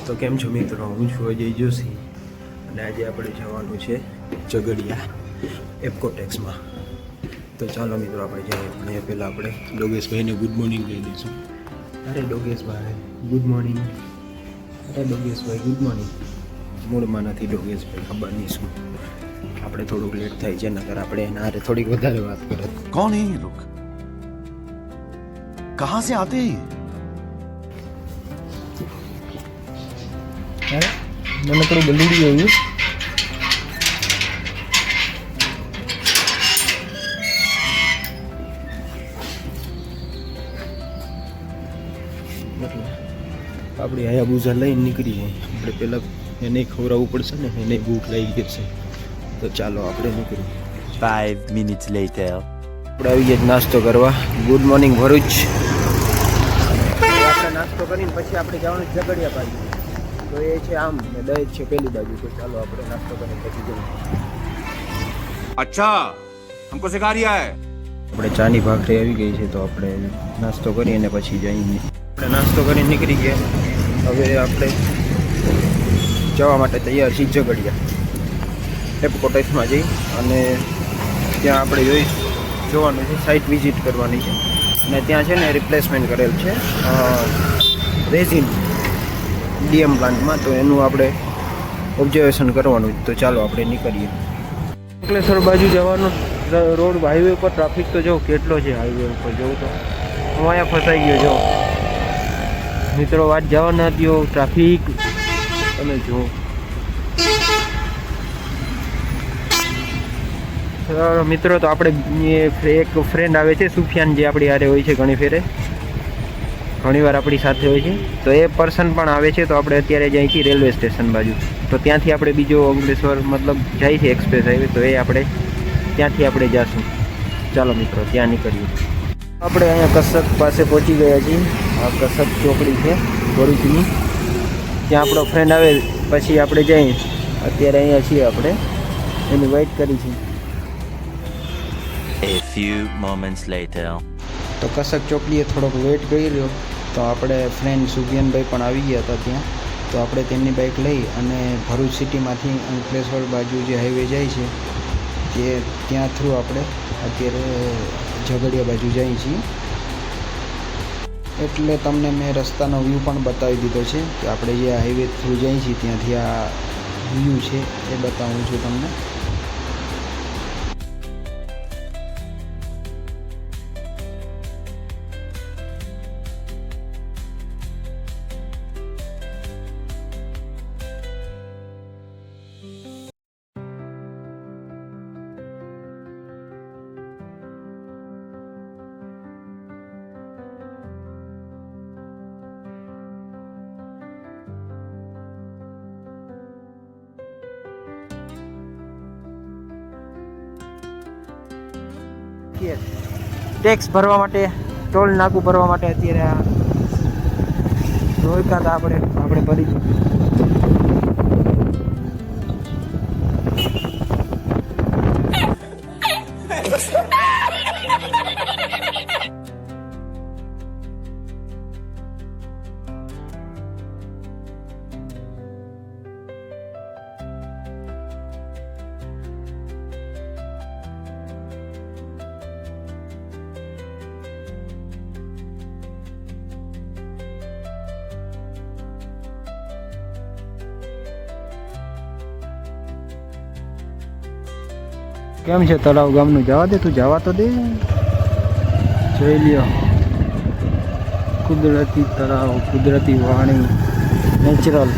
તો કેમ છો મિત્રો, હું છું અજય જોશી અને આજે આપણે જવાનું છે ઝઘડિયા એપકોટેક્સમાં. તો ચાલો મિત્રો આપણે જઈએ. અને પહેલાં આપણે ડોગેશભાઈને ગુડ મોર્નિંગ કહી દઈશું. અરે ડોગેશભાઈ ગુડ મોર્નિંગ. અરે ડોગેશભાઈ ગુડ મોર્નિંગ. મૂળમાં નથી ડોગેશભાઈ, ખબર નહીં શું આપણે થોડુંક લેટ થાય છે, નકર આપણે એના હારે થોડીક વધારે વાત કરે. कौन है ये लोग? कहाँ से आते हैं? મને થોડું બલૂડી ગયું. આપણી હાયાબુઝા લઈને નીકળી જાય. આપણે પહેલાં એને ખવડાવવું પડશે ને, એને ભૂખ લાગી ગઈ છે. તો ચાલો આપણે નીકળીએ. 5 minutes later. આપણે આવી ગયા નાસ્તો કરવા. Good morning Bharuch. આપણે નાસ્તો કરીને પછી આપણે જવાનું ઝઘડિયા બાજુ. તો એ છે આમ ને દહેજ છે પેલી બાજુ. તો ચાલો આપણે નાસ્તો કરીને પછી જઈએ. अच्छा हमको सिखा रिया है. આપણે ચાની ભાખરી આવી ગઈ છે, તો આપણે નાસ્તો કરી અને પછી જઈએ. આપણે નાસ્તો કરીને નીકળી ગયા. હવે આપણે જવા માટે તૈયાર છીએ ઝઘડિયા એપકોટેક્સમાં જઈ. અને ત્યાં આપણે જોવાનું છે, સાઇટ વિઝિટ કરવાની છે. અને ત્યાં છે ને રિપ્લેસમેન્ટ કરેલ છે રેઝિન ડીએમ પ્લાન્ટમાં. તો એનું આપણે ઓબ્ઝર્વેશન કરવાનું. તો ચાલો આપણે નીકળીએ. અંકલેશ્વર બાજુ જવાનું રોડ હાઈવે ઉપર ટ્રાફિક તો જો કેટલો છે. હાઈવે ઉપર જવું તો હું અહીંયા ફસાઈ ગયો જો મિત્રો. વાત જવા ના દો, ટ્રાફિક તમે જો. મિત્રો તો આપણે એક ફ્રેન્ડ આવે છે સુફિયાન, જે આપણી હારે હોય છે ઘણીવાર આપણી સાથે હોય છે. તો એ પર્સન પણ આવે છે. તો આપણે અત્યારે જઈએ છીએ રેલવે સ્ટેશન બાજુ. તો ત્યાંથી આપણે બીજો અંકલેશ્વર મતલબ જાય છે એક્સપ્રેસ હાઈવે. તો એ આપણે ત્યાંથી આપણે જઈશું. ચાલો મિત્રો ત્યાં નીકળીએ. આપણે અહીંયા કસક પાસે પહોંચી ગયા છીએ. આ કસક ચોકડી છે ભરૂચની. ત્યાં આપણો ફ્રેન્ડ આવે પછી આપણે જઈએ. અત્યારે અહીંયા છીએ આપણે, એની વેઇટ કરી છે. A few moments later. તો કસક ચોકડીએ થોડોક વેઇટ કરી રહ્યો. તો આપણે ફ્રેન્ડ સુભિયનભાઈ પણ આવી ગયા હતા ત્યાં. તો આપણે તેમની બાઇક લઈ અને ભરૂચ સિટીમાંથી અંકલેશ્વર બાજુ જે હાઈવે જાય છે તે ત્યાં થ્રુ આપણે અત્યારે ઝઘડિયા બાજુ જઈએ છીએ. એટલે તમને મેં રસ્તાનો વ્યૂ પણ બતાવી દીધો છે કે આપણે જે હાઈવે થ્રુ જઈએ છીએ ત્યાંથી આ વ્યૂ છે એ બતાવું છું તમને. ટેક્સ ભરવા માટે, ટોલ નાકું ભરવા માટે અત્યારે આ રોક્યા હતા. આપણે ભરી દીધું. કેમ છે તળાવ ગામનું? જવા દે, તું જવા તો દે. જોઈ લ્યો કુદરતી તળાવ, કુદરતી વાણી, નેચરલ.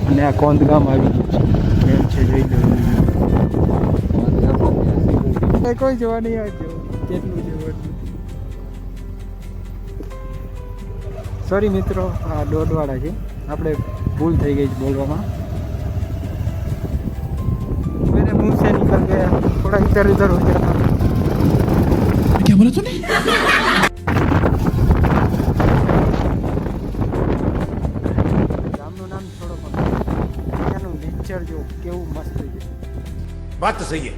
અને આ કોંદ ગામ આવી ગયું છે. કેમ છે જોઈ લો. કોઈ જોવા નહીં આવજો કેટલું છે. સોરી મિત્રો, આ દોડવાળા છે. આપણે ભૂલ થઈ ગઈ છે બોલવામાં. मेरे मुंह से निकल गया, थोड़ा इधर उधर हो जाता. क्या बोला तूने? ગામનું નામ છોડો, પણ એનું નેચર જો કેવું મસ્ત છે. बात तो सही है.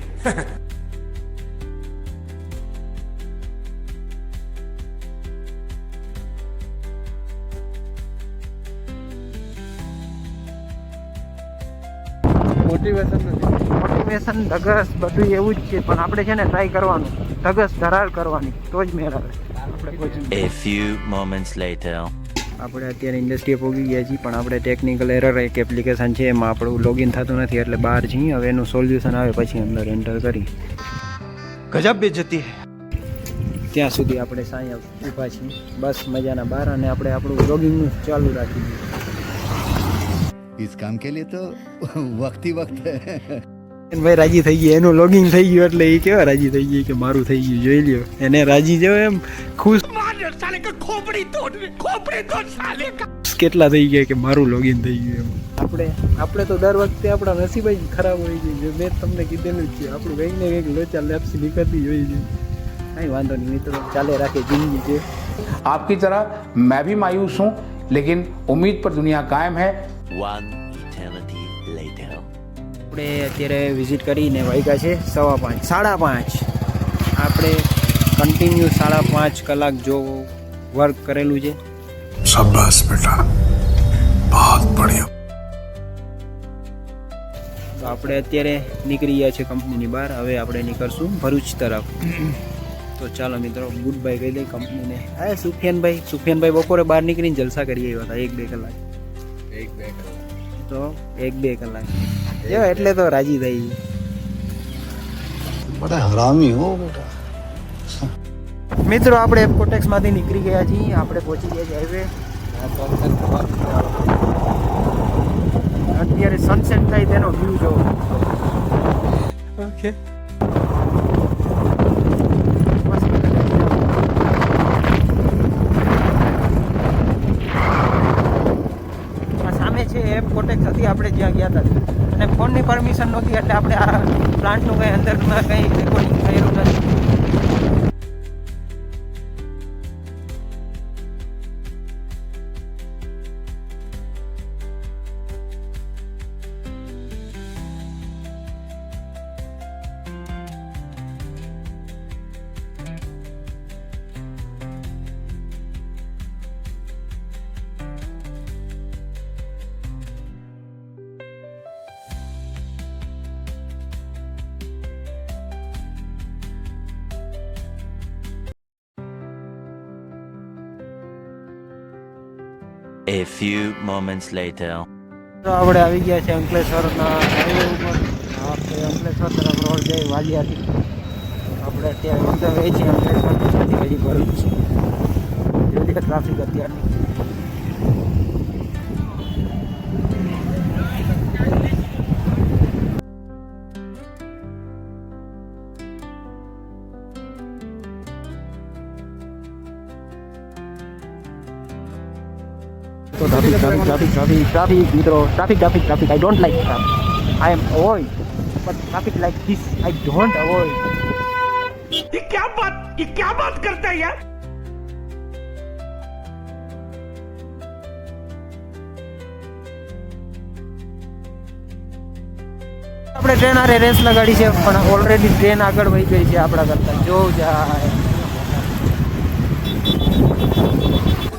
મોટિવેશન ધગસ બધું એવું જ છે, પણ આપણે છે ને ટ્રાય કરવાનું, ધગસ ધરાર કરવાની, તો જ મેળ આવે. આપણે કોઈ A few moments later. આપણે અત્યારે ઇન્ડસ્ટ્રીએ પહોંચી ગયા છીએ, પણ આપણે ટેકનિકલ એરર એક એપ્લિકેશન છે એમાં આપણું લોગિન થતું નથી, એટલે બહાર જઈએ. હવે એનું સોલ્યુશન આવે પછી અંદર એન્ટર કરી. गजब बेइज्जती है. ત્યાં સુધી આપણે સાંઈ ઊભા છીએ બસ મજાના બહાર, અને આપણે આપણું લોગિંગનું ચાલુ રાખી દીધું. इस काम के लिए तो वक्त ही वक्त है. ભાઈ રાજી થઈ ગયા, એનું લોગિંગ થઈ ગયું એટલે એ કેવા રાજી થઈ ગઈ કે મારું થઈ ગયું, જોઈ લ્યો. એને રાજી જેવો એમ ખુશ કેટલા થઈ ગયા કે મારું લોગિન થઈ ગયું એમ. આપણે તો દર વખતે આપણા નસીબ જ ખરાબ હોય છે. મેં તમને કીધેલું જ છે, આપણું કંઈક ને કંઈક લોચા લેપ્સી નીકળતી હોય છે. કાંઈ વાંધો નહીં મિત્રો, ચાલે રાખે જિંદગી છે. आपकी तरह मैं भी मायूस हूँ, लेकिन उम्मीद पर दुनिया कायम है. One eternity later. આપણે અત્યારે વિઝિટ કરીને વાગ્યા છે 5:15 5:30. આપણે કન્ટિન્યુ 5.5 કલાક જો વર્ક કરેલું છે. शाबाश बेटा, बहुत बढ़िया. તો આપણે અત્યારે નીકળી ગયા છે કંપનીની બહાર. હવે આપણે નીકળશું ભરૂચ તરફ. તો ચાલો મિત્રો, ગુડ બાય કહી દઈએ કંપનીને. હા સુફિયાનભાઈ બપોરે બહાર નીકળીને જલસા કરી આવ્યા હતા 1-2 કલાક. તો 1-2 કલાક એટલે તો રાજી થઈ. बड़ा हरामी हो बेटा. મિત્રો આપણે એપકોટેક્સમાંથી નીકળી ગયા છીએ. આપણે પહોંચી ગયા છીએ હાઈવે. અત્યારે સનસેટ થાય તેનો વ્યૂ જોવો. ઓકે, સામે છે એપકોટેક્સ હતી આપણે જ્યાં ગયા હતા, અને ફોનની પરમિશન નહોતી એટલે આપણે આ પ્લાન્ટનું કંઈ અંદરના કંઈ રેકોર્ડિંગ થયેલું નથી. A few moments later. તો આપણે આવી ગયા છે અંકલેશ્વરના હાઈવે ઉપર. આપણે અંકલેશ્વર તરફ રોડ જઈ વાલિયાથી. આપણે અત્યારે અંદર રહી છીએ અંકલેશ્વર, હજી ભરૂચ છે. જોઈ લે ટ્રાફિક અત્યારની. So traffic, મિત્રો, traffic. I don't like traffic. I am avoid, but traffic like this, I don't avoid. ये क्या बात करता है यार. આપણે ટ્રેન આરે રેસ લગાડી છે, પણ ઓલરેડી ટ્રેન આગળ વહી ગઈ છે આપણા કરતા. જો જાય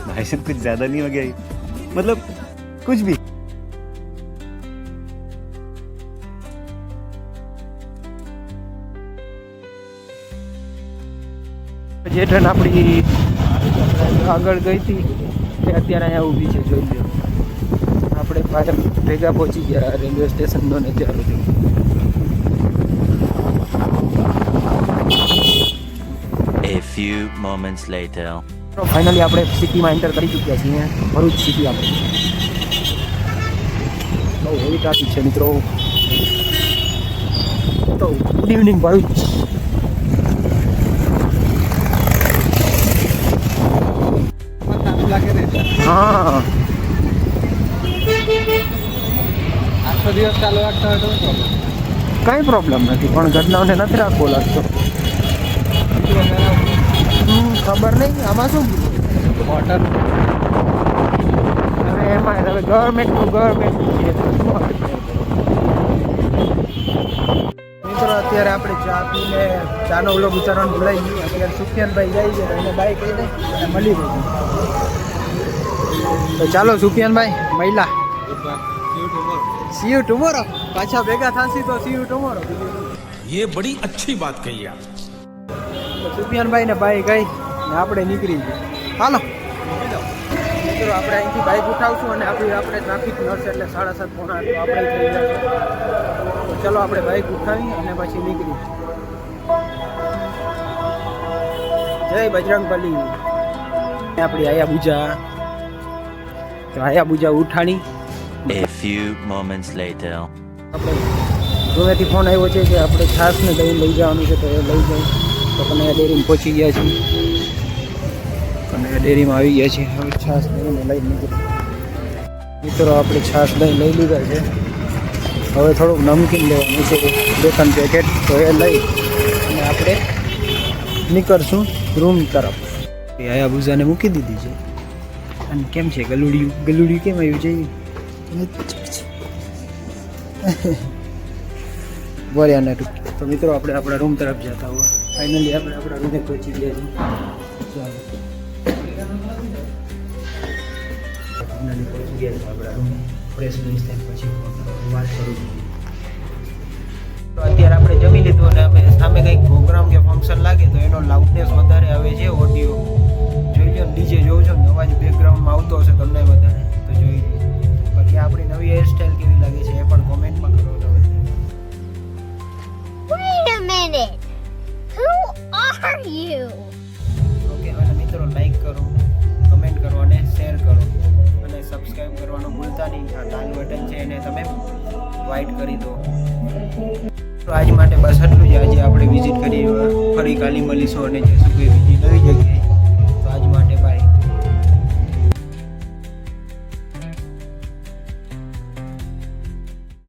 भाई साहब कुछ ज्यादा नहीं हो गया, मतलब कुछ भी. જે ટ્રેન આપણી આગળ ગઈ હતી તે અત્યારે અહીંયા ઊભી છે, જોઈ લો. આપણે પાછા ભેગા પહોંચી ગયા રેલવે સ્ટેશનનો નજારો જોઈ. A few moments later. Finally આપણે સિટીમાં એન્ટર કરી ચૂક્યા છીએ. ભરૂચ સિટી આપણે. બહુ હેવી ટ્રાફિક છે મિત્રો. તો ગુડ ઇવનિંગ ભરૂચ. હા, આખો દિવસ ચાલુ રાખતા હોય તો કંઈ પ્રોબ્લેમ નથી, પણ ઘટનાઓને નથી રાખવો લાગતો. ખબર નહીં આમાં શું વોટર હવે એમાં હવે ગવર્મેન્ટનું છે. મિત્રો અત્યારે આપણે ચા પીને ચાનો વ્લોગ ઉતારવાનું ભૂલાઈ ગયું. અત્યારે સુફિયાનભાઈ જાય છે, એને બાય કહી દે અને મળી ગયું. તો ચાલો સુફિયાનભાઈ, મહિલા, સી યુ ટુમોરો. પાછા ભેગા થાશી તો સી યુ ટુમોરો. ये बड़ी अच्छी बात कही आप. સુફિયાનભાઈ ને બાઈક ગઈ ને આપણે નીકળી ગયા. હાલો મિત્રો આપણે અહીંથી બાઈક ઉઠાવશું અને આપણે ટ્રાફિક નડશે એટલે 7:30 પોણા તો આપણે થઈ જશે. તો ચલો આપણે બાઈક ઉઠાવી અને પછી નીકળી. જય બજરંગબલી. આપણી આયાબુજા તો આયાબુજા ઉઠાણી. A few moments later. આપણે ગમેથી ફોન આવ્યો છે કે આપણે છાસને દહીં લઈ જવાનું છે તો એ લઈ જાય. તો કનૈયા ડેરીમાં પહોંચી ગયા છીએ. કનૈયા ડેરીમાં આવી ગયા છીએ. હવે છાસ દહીંને લઈ લીધું. મિત્રો આપણે છાસ દહીં લઈ લીધા છે. હવે થોડુંક નમકીન લેવાનું છે 2-3 પેકેટ તો એ લઈ અને આપણે નીકળશું રૂમ તરફ. એ આયાબુજાને મૂકી દીધી છે. અને કેમ છે ગલુડિયું કેમ આવ્યું છે બોલ્યા ટૂંકી. તો મિત્રો આપણે આપણા રૂમ તરફ જતા હોય ફાઇનલી આપણે આપણા રૂમે પહોંચી ગયા છીએ. ચાલો ફાઇનલી પહોંચી ગયા છે આપણા રૂમે. ફ્રેશ બેસ થઈને પછી વાત કરું. તો અત્યારે આપણે જમી લીધું અને અમે સામે કંઈક પ્રોગ્રામ કે ફંક્શન લાગે તો એનો લાઉડનેસ વધારે આવે છે. ઓડિયો જોઈ લો, ડીજે જોઉં છો ને અવાજ બેકગ્રાઉન્ડમાં આવતો હશે તમને વધારે તો જોઈ લો. બાકી આપણી નવી હેરસ્ટાઈલ કેવી લાગે છે એ પણ કોમેન્ટમાં કરો તમે. Wait a minute. Who are you? Okay અને મિત્રો લાઈક કરો, કમેન્ટ કરો અને શેર કરો અને સબસ્ક્રાઇબ કરવાનું ભૂલતા નહીં. આ લાલ બટન છે એને તમે વ્હાઇટ કરી દો. તો આજ માટે બસ આટલું જ. આજે આપણે વિઝિટ કરી ફરી કાલી મળીશું અને જઈશું કોઈ બીજી નવી જગ્યાએ.